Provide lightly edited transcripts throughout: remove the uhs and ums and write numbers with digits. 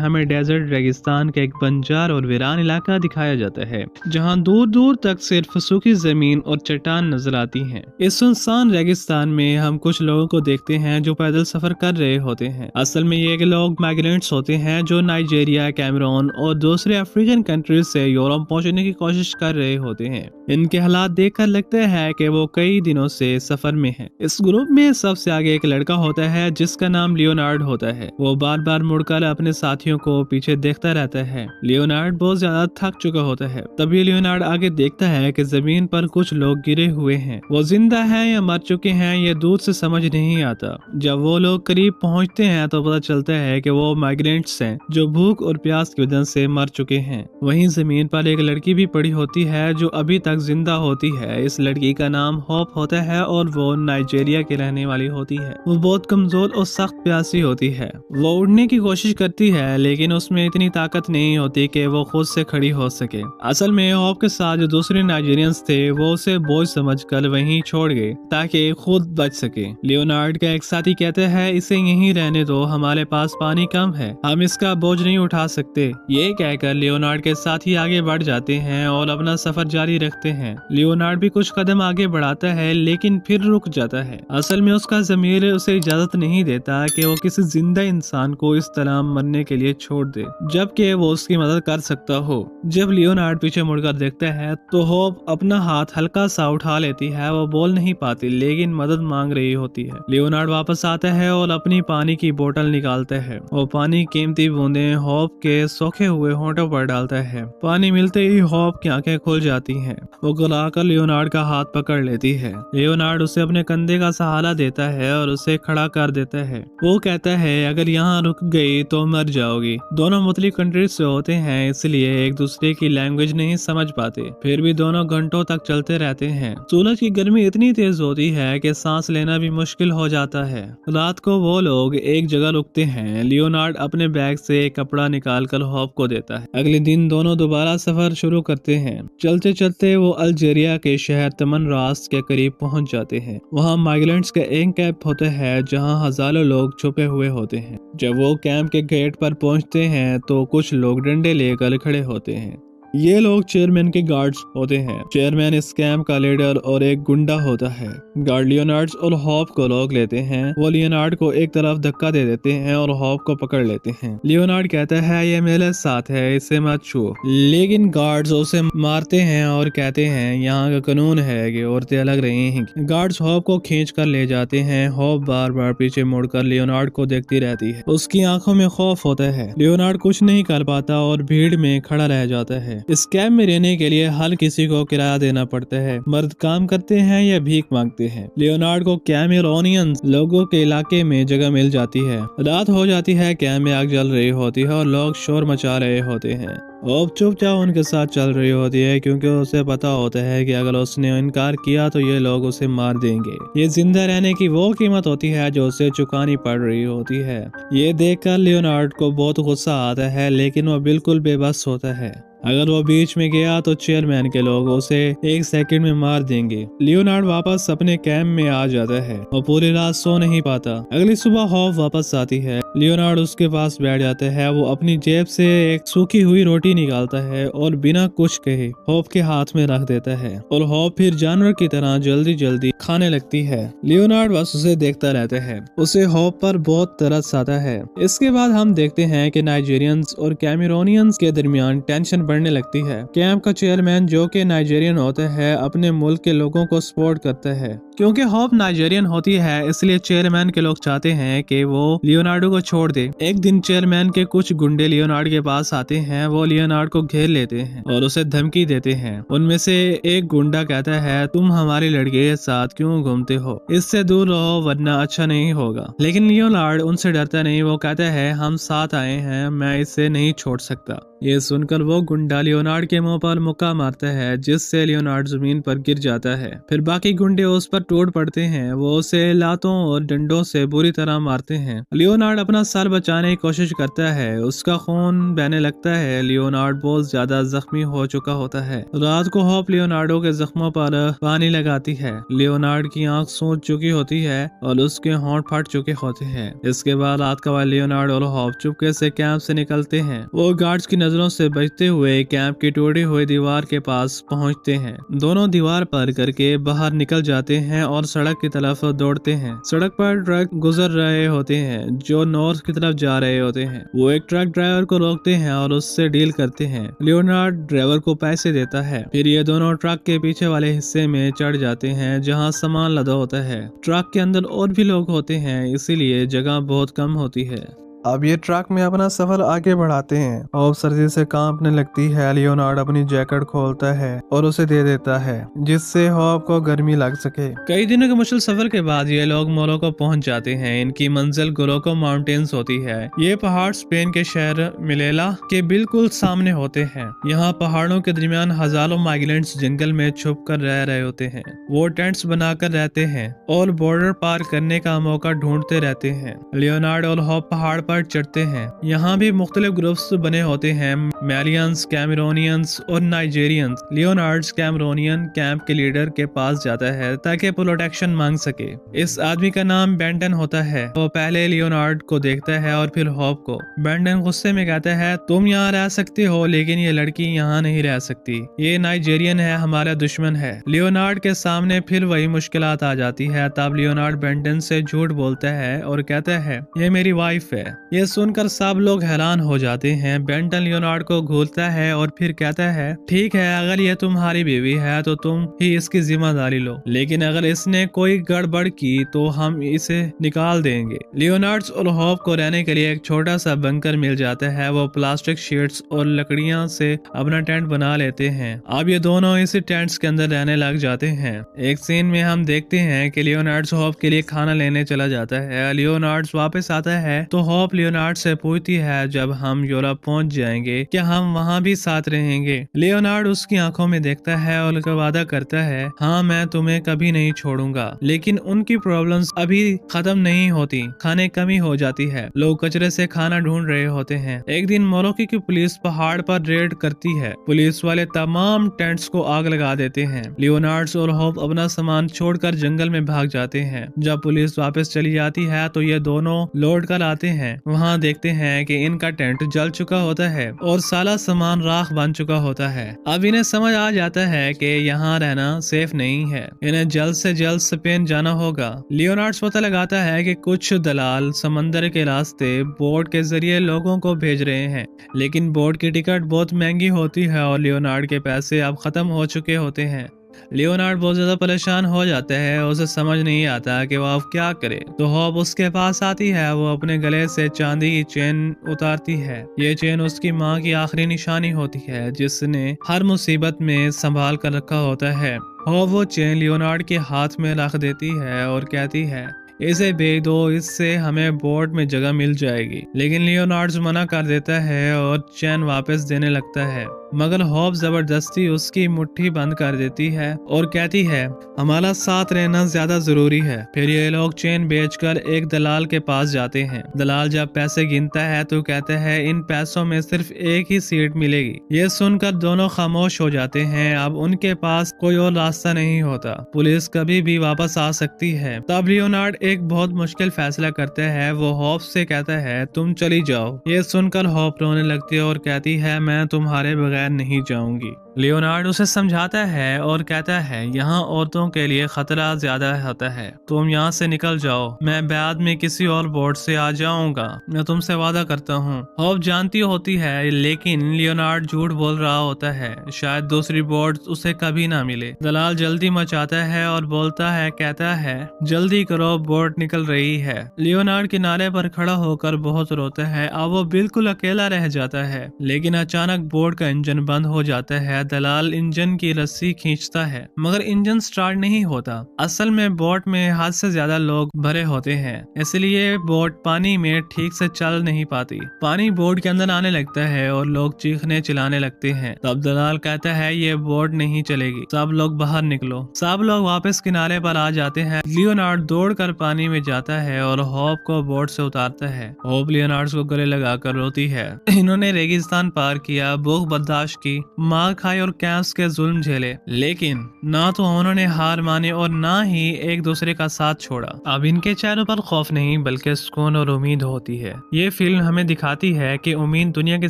हमें डेजर्ट रेगिस्तान का एक बंजर और वीरान इलाका दिखाया जाता है जहां दूर दूर तक सिर्फ सूखी जमीन और चट्टान नजर आती हैं। इस सुनसान रेगिस्तान में हम कुछ लोगों को देखते हैं जो पैदल सफर कर रहे होते हैं। असल में ये लोग माइग्रेंट्स होते हैं जो नाइजीरिया, कैमरून और दूसरे अफ्रीकन कंट्रीज से यूरोप पहुंचने की कोशिश कर रहे होते हैं। इनके हालात देखकर लगता है कि वो कई दिनों से सफर में हैं। इस ग्रुप में सबसे आगे एक लड़का होता है जिसका नाम लियोनार्ड होता है। वो बार बार मुड़कर अपने साथियों को पीछे देखता रहता है। लियोनार्ड बहुत ज्यादा थक चुका होता है। तभी लियोनार्ड आगे देखता है कि जमीन पर कुछ लोग गिरे हुए हैं। वो जिंदा हैं या मर चुके हैं ये दूर से समझ नहीं आता। जब वो लोग करीब पहुंचते हैं तो पता चलता है कि वो माइग्रेंट्स हैं जो भूख और प्यास की वजह से मर चुके हैं। वहीं जमीन पर एक लड़की भी पड़ी होती है जो अभी तक जिंदा होती है। इस लड़की का नाम होप होता है और वो नाइजीरिया की रहने वाली होती है। वो बहुत कमजोर और सख्त प्यासी होती है। वो उड़ने की कोशिश करती है लेकिन उसमें इतनी ताकत नहीं होती कि वो खुद से खड़ी हो सके। असल में होप के साथ जो दूसरे नाइजीरियंस थे वो उसे बोझ समझकर वहीं छोड़ गए ताकि खुद बच सके। लियोनार्ड का एक साथी कहता है इसे यहीं रहने दो, हमारे पास पानी कम है, हम इसका बोझ नहीं उठा सकते। ये कहकर लियोनार्ड के साथी आगे बढ़ जाते हैं और अपना सफर जारी रखते हैं। लियोनार्ड भी कुछ कदम आगे बढ़ाता है लेकिन फिर रुक जाता है। असल में उसका ज़मीर उसे इजाजत नहीं देता कि वो किसी जिंदा इंसान को इस तरह मरने के लिए छोड़ दे जबकि वो उसकी मदद कर सकता हो। जब लियोनार्ड पीछे मुड़कर देखता है तो होप अपना हाथ हल्का सा उठा लेती है। वो बोल नहीं पाती लेकिन मदद मांग रही होती है। लियोनार्ड वापस आता है और अपनी पानी की बोतल निकालता है। वो पानी कीमती बूंदें होप के सूखे हुए होंठों पर डालता है। पानी मिलते ही होप की आंखें खुल जाती हैं। वो गुलाकर लियोनार्ड का हाथ पकड़ लेती है। लियोनार्ड उसे अपने कंधे का सहारा देता है और उसे खड़ा कर देता है। वो कहता है अगर यहाँ रुक गई तो मर जाओगी। दोनों मुख्तलिफ कंट्रीज से होते हैं इसलिए एक दूसरे की लैंग्वेज नहीं समझ पाते। फिर भी दोनों घंटों तक चलते रहते हैं। सूरज की गर्मी इतनी तेज होती है कि सांस लेना भी मुश्किल हो जाता है। रात को वो लोग एक जगह रुकते हैं। लियोनार्ड अपने बैग से एक कपड़ा निकालकर होप को देता है। अगले दिन दोनों दोबारा सफर शुरू करते हैं। चलते चलते वो अल्जीरिया के शहर तमनरास के करीब पहुंच जाते हैं। वहाँ माइग्रेंट्स का एक कैंप होता है जहाँ हजारों लोग छुपे हुए होते हैं। जब वो कैंप के गेट पर पहुंचते हैं तो कुछ लोग डंडे लेकर खड़े होते हैं। ये लोग चेयरमैन के गार्ड्स होते हैं। चेयरमैन इस कैंप का लीडर और एक गुंडा होता है। गार्ड लियोनार्ड और हॉप को रोक लेते हैं। वो लियोनार्ड को एक तरफ धक्का दे देते हैं और हॉप को पकड़ लेते हैं। लियोनार्ड कहता है ये मेरे साथ है, इसे मत छुओ, लेकिन गार्ड्स उसे मारते हैं और कहते हैं यहाँ का कानून है कि औरतें अलग रहेंगी। गार्ड्स हॉप को खींच कर ले जाते हैं। हॉप बार बार पीछे मुड़कर लियोनार्ड को देखती रहती है। उसकी आंखों में खौफ होता है। लियोनार्ड कुछ नहीं कर पाता और भीड़ में खड़ा रह जाता है। इस कैंप में रहने के लिए हर किसी को किराया देना पड़ता है। मर्द काम करते हैं या भीख मांगते हैं। लियोनार्ड को कैमरूनियन लोगों के इलाके में जगह मिल जाती है। रात हो जाती है, कैंप में आग जल रही होती है और लोग शोर मचा रहे होते हैं। होप चुपचाप उनके साथ चल रही होती है क्योंकि उसे पता होता है कि अगर उसने इनकार किया तो ये लोग उसे मार देंगे। ये जिंदा रहने की वो कीमत होती है जो उसे चुकानी पड़ रही होती है। ये देखकर लियोनार्ड को बहुत गुस्सा आता है लेकिन वो बिल्कुल बेबस होता है। अगर वो बीच में गया तो चेयरमैन के लोग उसे एक सेकंड में मार देंगे। लियोनार्ड वापस अपने कैंप में आ जाता है और पूरी रात सो नहीं पाता। अगली सुबह होप वापस आती है। लियोनार्ड उसके पास बैठ जाता है। वो अपनी जेब से एक सूखी हुई रोटी निकालता है और बिना कुछ कहे होप के हाथ में रख देता है और होप फिर जानवर की तरह जल्दी जल्दी खाने लगती है। लियोनार्ड बस उसे देखता रहता है। उसे होप पर बहुत तरस आता है। इसके बाद हम देखते हैं कि नाइजीरियंस और कैमरूनियंस के दरमियान टेंशन बढ़ने लगती है। कैंप का चेयरमैन जो कि नाइजीरियन होता है अपने मुल्क के लोगों को सपोर्ट करता है। क्योंकि होप नाइजीरियन होती है इसलिए चेयरमैन के लोग चाहते हैं कि वो लियोनार्डो को छोड़ दे। एक दिन चेयरमैन के कुछ गुंडे लियोनार्ड के पास आते हैं। वो लियोनार्ड को घेर लेते हैं और उसे धमकी देते हैं। उनमें से एक गुंडा कहता है तुम हमारी लड़की के साथ क्यों घूमते हो, इससे दूर रहो वरना अच्छा नहीं होगा। लेकिन लियोनार्ड उनसे डरता नहीं। वो कहता है हम साथ आए हैं, मैं इसे नहीं छोड़ सकता। ये सुनकर वो गुंडा लियोनार्ड के मुंह पर मुक्का मारता है, जिससे लियोनार्ड जमीन पर गिर जाता है। फिर बाकी गुंडे उस पर टूट पड़ते हैं। वो उसे लातों और डंडों से बुरी तरह मारते हैं। लियोनार्ड अपना सर बचाने की कोशिश करता है। उसका खून बहने लगता है। लियोनार्ड बहुत ज्यादा जख्मी हो चुका होता है। रात को होप लियोनार्डो के जख्मों पर पानी लगाती है। लियोनार्ड की आंख सूज चुकी होती है और उसके होंठ फट चुके होते हैं। इसके बाद रात का वक्त लियोनार्ड और होप चुपके से कैंप से निकलते हैं। वो गार्ड्स की नजरों से बचते हुए कैंप की टूटी हुई दीवार के पास पहुंचते हैं। दोनों दीवार पर करके बाहर निकल जाते हैं और सड़क की तरफ दौड़ते हैं। सड़क पर ट्रक गुजर रहे होते हैं जो नॉर्थ की तरफ जा रहे होते हैं। वो एक ट्रक ड्राइवर को रोकते हैं और उससे डील करते हैं। लियोनार्ड ड्राइवर को पैसे देता है। फिर ये दोनों ट्रक के पीछे वाले हिस्से में चढ़ जाते हैं जहां सामान लदा होता है। ट्रक के अंदर और भी लोग होते हैं, इसीलिए जगह बहुत कम होती है। अब ये ट्रक में अपना सफर आगे बढ़ाते हैं और सर्दी से कांपने लगती है। लियोनार्ड अपनी जैकेट खोलता है और उसे दे देता है, जिससे हॉप को गर्मी लग सके। कई दिनों के मुश्किल सफर के बाद ये लोग मोरोको पहुंच जाते हैं। इनकी मंजिल गोलोको माउंटेन्स होती है। ये पहाड़ स्पेन के शहर मिलेला के बिल्कुल सामने होते हैं। यहाँ पहाड़ों के दरमियान हजारों माइग्रेंट्स जंगल में छुप कर रह रहे होते हैं। वो टेंट्स बनाकर रहते हैं और बॉर्डर पार करने का मौका ढूंढते रहते हैं। लियोनार्ड और हॉप पहाड़ पर चढ़ते हैं। यहाँ भी मुख्तलिफ ग्रुप्स बने होते हैं, मैलियंस, कैमरोनियंस और नाइजेरियंस। लियोनार्ड कैमरोनियन कैंप के लीडर के पास जाता है ताकि प्रोटेक्शन मांग सके। इस आदमी का नाम बेंटन होता है। वो पहले लियोनार्ड को देखता है और फिर हॉप को। बेंटन गुस्से में कहता है, तुम यहाँ रह सकते हो लेकिन ये लड़की यहाँ नहीं रह सकती। ये नाइजेरियन है, हमारा दुश्मन है। लियोनार्ड के सामने फिर वही मुश्किलात आ जाती है। तब लियोनार्ड बेंटन से झूठ बोलता है और कहता है, ये मेरी वाइफ है। ये सुनकर सब लोग हैरान हो जाते हैं। बेंटन लियोनार्ड को घूरता है और फिर कहता है, ठीक है, अगर ये तुम्हारी बीवी है तो तुम ही इसकी जिम्मेदारी लो, लेकिन अगर इसने कोई गड़बड़ की तो हम इसे निकाल देंगे। लियोनार्ड और हॉप को रहने के लिए एक छोटा सा बंकर मिल जाता है। वो प्लास्टिक शीट्स और लकड़ियां से अपना टेंट बना लेते हैं। अब ये दोनों इसी टेंट्स के अंदर रहने लग जाते हैं। एक सीन में हम देखते हैं कि लियोनार्ड हॉप के लिए खाना लेने चला जाता है। लियोनार्ड वापस आता है तो हॉप लियोनार्ड से पूछती है, जब हम यूरोप पहुंच जाएंगे क्या हम वहाँ भी साथ रहेंगे? लियोनार्ड उसकी आंखों में देखता है और वादा करता है, हाँ मैं तुम्हें कभी नहीं छोड़ूंगा। लेकिन उनकी प्रॉब्लम्स अभी खत्म नहीं होती। खाने कमी हो जाती है। लोग कचरे से खाना ढूंढ रहे होते हैं। एक दिन मोरोको की पुलिस पहाड़ पर रेड करती है। पुलिस वाले तमाम टेंट्स को आग लगा देते हैं। लियोनार्ड और होप अपना सामान छोड़कर जंगल में भाग जाते हैं। जब पुलिस वापस चली जाती है तो ये दोनों लौट कर आते हैं। वहाँ देखते हैं कि इनका टेंट जल चुका होता है और सारा सामान राख बन चुका होता है। अब इन्हें समझ आ जाता है कि यहाँ रहना सेफ नहीं है। इन्हें जल्द से जल्द स्पेन जाना होगा। लियोनार्ड पता लगाता है कि कुछ दलाल समंदर के रास्ते बोट के जरिए लोगों को भेज रहे हैं, लेकिन बोट की टिकट बहुत महंगी होती है और लियोनार्ड के पैसे अब खत्म हो चुके होते हैं। लियोनार्ड बहुत ज्यादा परेशान हो जाता है। उसे समझ नहीं आता कि वो अब क्या करे। तो हॉप उसके पास आती है। वो अपने गले से चांदी की चेन उतारती है। ये चेन उसकी माँ की आखिरी निशानी होती है, जिसने हर मुसीबत में संभाल कर रखा होता है। हॉप वो चेन लियोनार्ड के हाथ में रख देती है और कहती है, इसे बेच दो, इससे हमें बोट में जगह मिल जाएगी। लेकिन लियोनार्ड मना कर देता है और चैन वापस देने लगता है, मगर हॉप जबरदस्ती उसकी मुट्ठी बंद कर देती है और कहती है, हमारा साथ रहना ज्यादा जरूरी है। फिर ये लोग चेन बेचकर एक दलाल के पास जाते हैं। दलाल जब पैसे गिनता है तो कहता है, इन पैसों में सिर्फ एक ही सीट मिलेगी। ये सुनकर दोनों खामोश हो जाते हैं। अब उनके पास कोई और रास्ता नहीं होता। पुलिस कभी भी वापस आ सकती है। तब लियोनार्ड एक बहुत मुश्किल फैसला करता है। वो हॉप से कहता है, तुम चली जाओ। ये सुनकर हॉप रोने लगती है और कहती है, मैं तुम्हारे बगैर नहीं जाऊंगी। लियोनार्ड उसे समझाता है और कहता है, यहाँ औरतों के लिए खतरा ज्यादा होता है, तुम यहाँ से निकल जाओ। मैं बाद में किसी और बोट से आ जाऊंगा, मैं तुमसे वादा करता हूँ। हॉप जानती होती है, लेकिन लियोनार्ड झूठ बोल रहा होता है। शायद दूसरी बोट उसे कभी ना मिले। दलाल जल्दी मचाता है और बोलता है, कहता है, जल्दी करो, बोट निकल रही है। लियोनार्ड किनारे पर खड़ा होकर बहुत रोता है। अब वो बिल्कुल अकेला रह जाता है। लेकिन अचानक बोट का इंजन बंद हो जाता है। है दलाल इंजन की रस्सी खींचता है मगर इंजन स्टार्ट नहीं होता। असल में बोट में हद से ज्यादा लोग भरे होते हैं, इसलिए बोट पानी में ठीक से चल नहीं पाती। पानी बोट के अंदर आने लगता है और लोग चीखने चिल्लाने लगते हैं। तब दलाल कहता है ये बोट नहीं चलेगी, सब लोग बाहर निकलो। सब लोग वापस किनारे पर आ जाते हैं। लियोनार्ड दौड़कर पानी में जाता है और होप को बोट से उतारता है। होप लियोनार्ड को गले लगाकर रोती है। इन्होंने रेगिस्तान पार किया, भूख बर्दाश्त की, मार खाई और कैंप्स के जुल्म झेले, लेकिन ना तो उन्होंने हार मानी और ना ही एक दूसरे का साथ छोड़ा। अब इनके चेहरों पर खौफ नहीं बल्कि सुकून और उम्मीद होती है। ये फिल्म हमें दिखाती है कि उम्मीद दुनिया की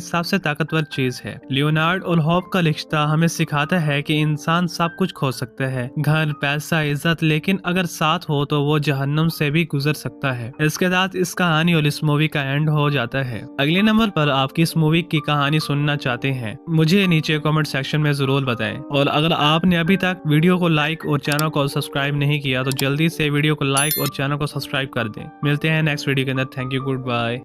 सबसे ताकतवर चीज है। लियोनार्ड और होप का रिश्ता हमें सिखाता है कि इंसान सब कुछ खो सकता है, घर, पैसा, इज्जत, लेकिन अगर साथ हो तो वो जहन्नुम से भी गुजर सकता है। इसके साथ इस कहानी और इस मूवी का एंड हो जाता है। अगले नंबर पर आप किस मूवी की कहानी सुनना चाहते हैं मुझे नीचे कमेंट सेक्शन में जरूर बताएं। और अगर आपने अभी तक वीडियो को लाइक और चैनल को सब्सक्राइब नहीं किया तो जल्दी से वीडियो को लाइक और चैनल को सब्सक्राइब कर दें। मिलते हैं नेक्स्ट वीडियो के अंदर। Thank you, good bye.